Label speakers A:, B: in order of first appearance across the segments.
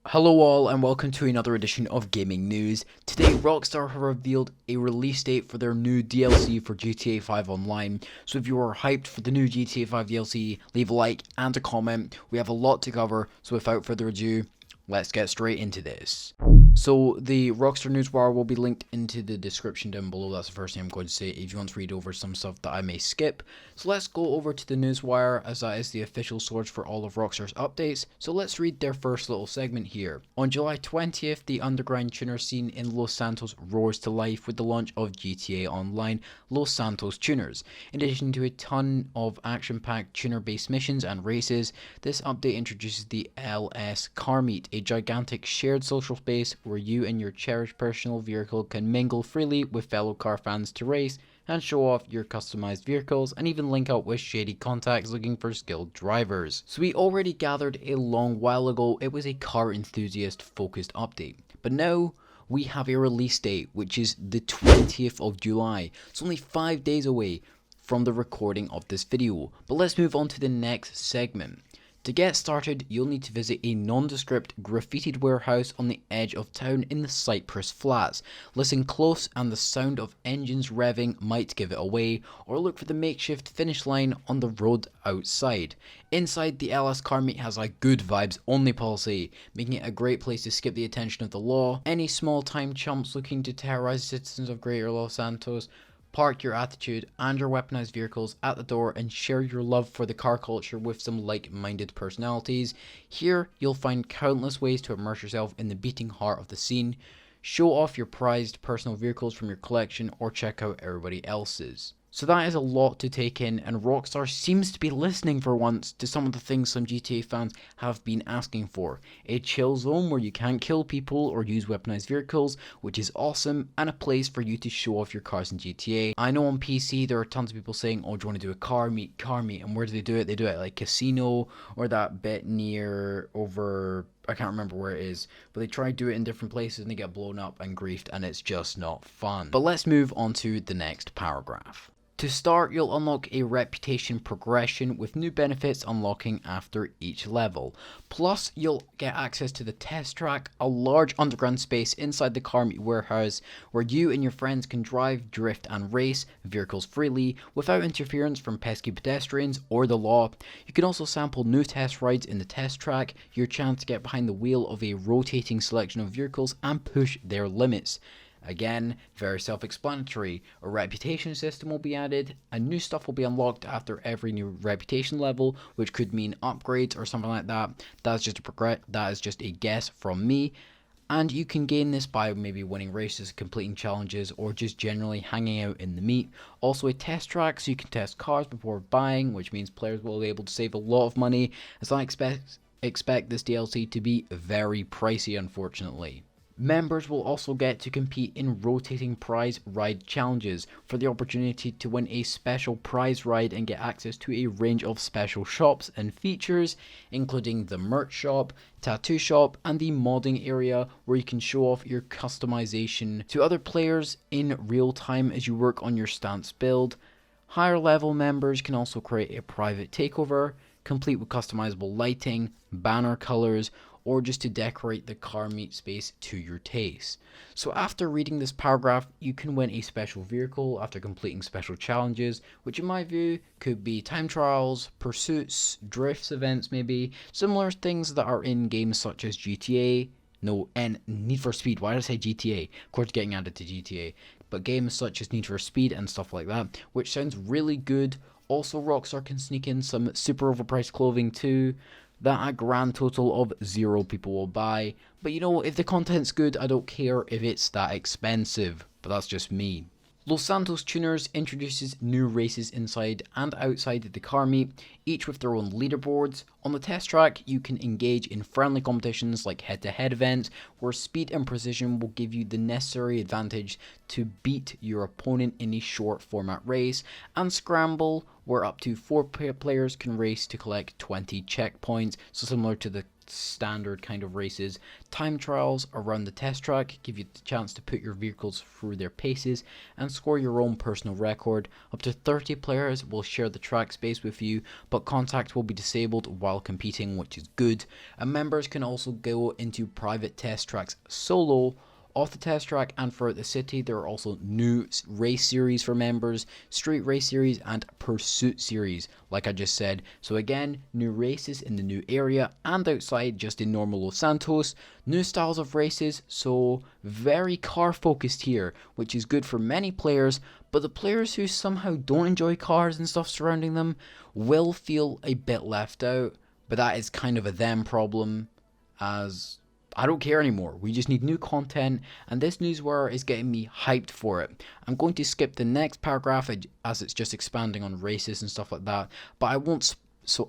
A: Hello all and welcome to another edition of Gaming News. Today Rockstar have revealed a release date for their new DLC for GTA 5 Online. So if you are hyped for the new GTA 5 DLC, leave a like and a comment. We have a lot to cover, so without further ado, let's get straight into this. So the Rockstar Newswire will be linked into the description down below. That's the first thing I'm going to say if you want to read over some stuff that I may skip. So let's go over to the Newswire, as that is the official source for all of Rockstar's updates. So let's read their first little segment here. On July 20th, the underground tuner scene in Los Santos roars to life with the launch of GTA Online Los Santos Tuners. In addition to a ton of action-packed tuner-based missions and races, this update introduces the LS CARMEET, a gigantic shared social space where you and your cherished personal vehicle can mingle freely with fellow car fans to race and show off your customized vehicles and even link up with shady contacts looking for skilled drivers. So we already gathered a long while ago it was a car enthusiast focused update, but now we have a release date, which is the 20th of July. It's only 5 days away from the recording of this video. But let's move on to the next segment. To get started, you'll need to visit a nondescript graffitied warehouse on the edge of town in the Cypress Flats. Listen close and the sound of engines revving might give it away, or look for the makeshift finish line on the road outside. Inside, the LS CARMEET has a good vibes only policy, making it a great place to skip the attention of the law. Any small time chumps looking to terrorize citizens of Greater Los Santos, park your attitude and your weaponized vehicles at the door and share your love for the car culture with some like-minded personalities. Here, you'll find countless ways to immerse yourself in the beating heart of the scene, show off your prized personal vehicles from your collection, or check out everybody else's. So that is a lot to take in, and Rockstar seems to be listening for once to some of the things some GTA fans have been asking for. A chill zone where you can't kill people or use weaponized vehicles, which is awesome, and a place for you to show off your cars in GTA. I know on PC there are tons of people saying, oh, do you want to do a car meet, and where do they do it? They do it at like Casino or that bit near over... I can't remember where it is, but they try to do it in different places and they get blown up and griefed, and it's just not fun. But let's move on to the next paragraph. To start, you'll unlock a reputation progression with new benefits unlocking after each level. Plus, you'll get access to the test track, a large underground space inside the CARMEET warehouse where you and your friends can drive, drift and race vehicles freely without interference from pesky pedestrians or the law. You can also sample new test rides in the test track, your chance to get behind the wheel of a rotating selection of vehicles and push their limits. Again, very self-explanatory. A reputation system will be added, and new stuff will be unlocked after every new reputation level, which could mean upgrades or something like that. That is just a guess from me. And you can gain this by maybe winning races, completing challenges, or just generally hanging out in the meet. Also a test track, so you can test cars before buying, which means players will be able to save a lot of money, as I expect this DLC to be very pricey, unfortunately. Members will also get to compete in rotating prize ride challenges for the opportunity to win a special prize ride and get access to a range of special shops and features, including the merch shop, tattoo shop, and the modding area where you can show off your customization to other players in real time as you work on your stance build. Higher level members can also create a private takeover, complete with customizable lighting, banner colors, or just to decorate the CARMEET space to your taste. So after reading this paragraph, you can win a special vehicle after completing special challenges, which in my view could be time trials, pursuits, drifts events maybe, similar things that are in games such as GTA, and Need for Speed. Why did I say GTA? Of course getting added to GTA, but games such as Need for Speed and stuff like that, which sounds really good. Also, Rockstar can sneak in some super overpriced clothing too, that a grand total of 0 people will buy. But you know, if the content's good, I don't care if it's that expensive, but that's just me. Los Santos Tuners introduces new races inside and outside the CARMEET, each with their own leaderboards. On the test track, you can engage in friendly competitions like head-to-head events, where speed and precision will give you the necessary advantage to beat your opponent in a short format race, and Scramble, where up to 4 players can race to collect 20 checkpoints, so similar to the standard kind of races. Time trials around the test track give you the chance to put your vehicles through their paces and score your own personal record. Up to 30 players will share the track space with you, but contact will be disabled while competing, which is good. And members can also go into private test tracks solo off the test track and throughout the city. There are also new race series for members, street race series and pursuit series, like I just said. So again, new races in the new area and outside just in normal Los Santos. New styles of races, so very car focused here, which is good for many players, but the players who somehow don't enjoy cars and stuff surrounding them will feel a bit left out. But that is kind of a them problem, as I don't care anymore. We just need new content, and this newswire is getting me hyped for it. I'm going to skip the next paragraph as it's just expanding on races and stuff like that, but I won't.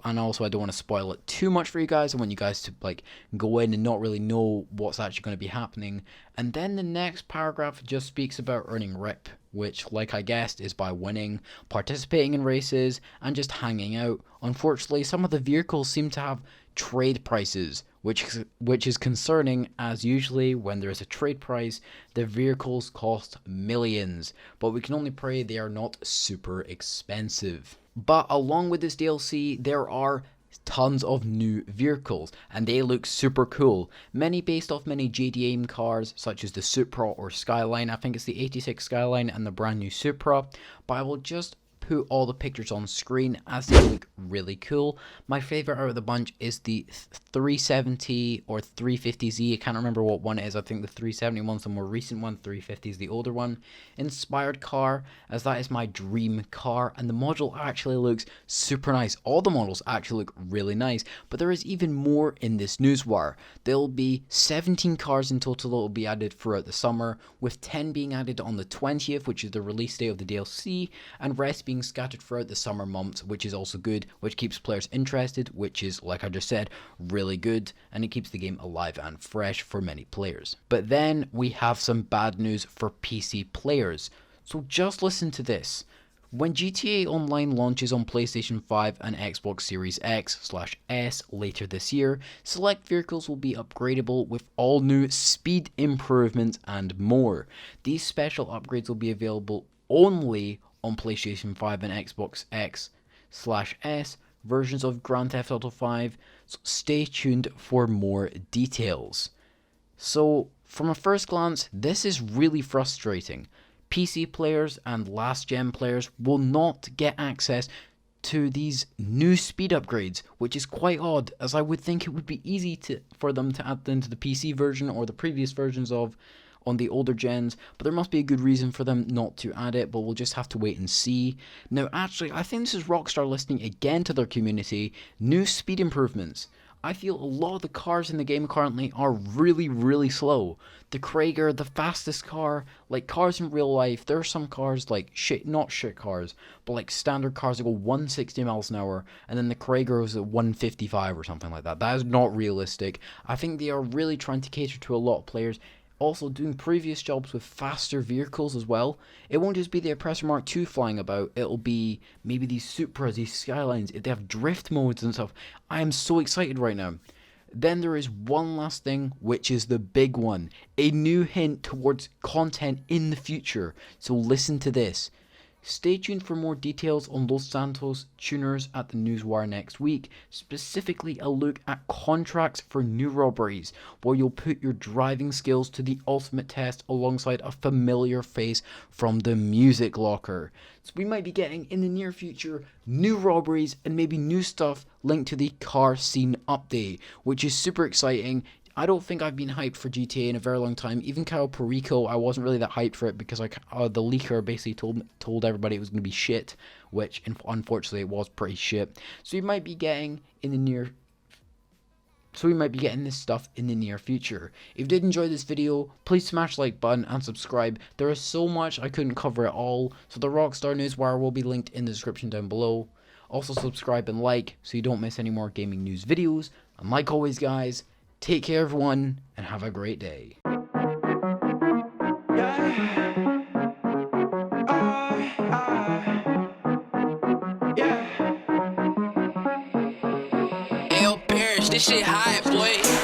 A: And also I don't want to spoil it too much for you guys. I want you guys to like go in and not really know what's actually going to be happening. And then the next paragraph just speaks about earning RIP, which, like I guessed, is by winning, participating in races, and just hanging out. Unfortunately, some of the vehicles seem to have trade prices, which is concerning, as usually when there is a trade price, the vehicles cost millions, but we can only pray they are not super expensive. But along with this DLC, there are tons of new vehicles, and they look super cool. Many based off many JDM cars, such as the Supra or Skyline. I think it's the 86 Skyline and the brand new Supra, but I will just put all the pictures on screen as they look really cool. My favorite out of the bunch is the 370 or 350Z. I can't remember what one it is. I think the 370 one's the more recent one, 350 is the older one. Inspired car, as that is my dream car, and the model actually looks super nice. All the models actually look really nice, but there is even more in this newswire. There'll be 17 cars in total that will be added throughout the summer, with 10 being added on the 20th, which is the release date of the DLC, and rest being scattered throughout the summer months, which is also good, which keeps players interested, which is, like I just said, really good, and it keeps the game alive and fresh for many players. But then we have some bad news for PC players, so just listen to this. When GTA Online launches on PlayStation 5 and Xbox Series X/S later this year, select vehicles will be upgradable with all new speed improvements and more. These special upgrades will be available only on PlayStation 5 and Xbox X/S versions of Grand Theft Auto 5, so stay tuned for more details. So, from a first glance, this is really frustrating. PC players and last gen players will not get access to these new speed upgrades, which is quite odd, as I would think it would be easy for them to add them to the PC version or the previous versions of on the older gens, but there must be a good reason for them not to add it, but we'll just have to wait and see. Now actually, I think this is Rockstar listening again to their community. New speed improvements. I feel a lot of the cars in the game currently are really slow. The Krager, the fastest car, like cars in real life, there are some cars like not shit cars, but like standard cars that go 160 miles an hour, and then the Krager is at 155 or something like that. That is not realistic. I think they are really trying to cater to a lot of players. Also doing previous jobs with faster vehicles as well. It won't just be the Oppressor Mark II flying about, it'll be maybe these Supras, these Skylines, if they have drift modes and stuff. I am so excited right now. Then there is one last thing, which is the big one. A new hint towards content in the future. So listen to this. Stay tuned for more details on Los Santos tuners at the Newswire next week, specifically a look at contracts for new robberies, where you'll put your driving skills to the ultimate test alongside a familiar face from the music locker. So we might be getting, in the near future, new robberies and maybe new stuff linked to the car scene update, which is super exciting. I don't think I've been hyped for GTA in a very long time. Even cayo Perico, I wasn't really that hyped for it because the leaker basically told everybody it was going to be shit, which unfortunately it was pretty shit. So we might be getting this stuff in the near future. If you did enjoy this video, please smash the like button and subscribe. There is so much I couldn't cover it all, so the Rockstar Newswire will be linked in the description down below. Also subscribe and like so you don't miss any more gaming news videos. And like always guys, take care everyone, and have a great day.
B: This shit hot, boy.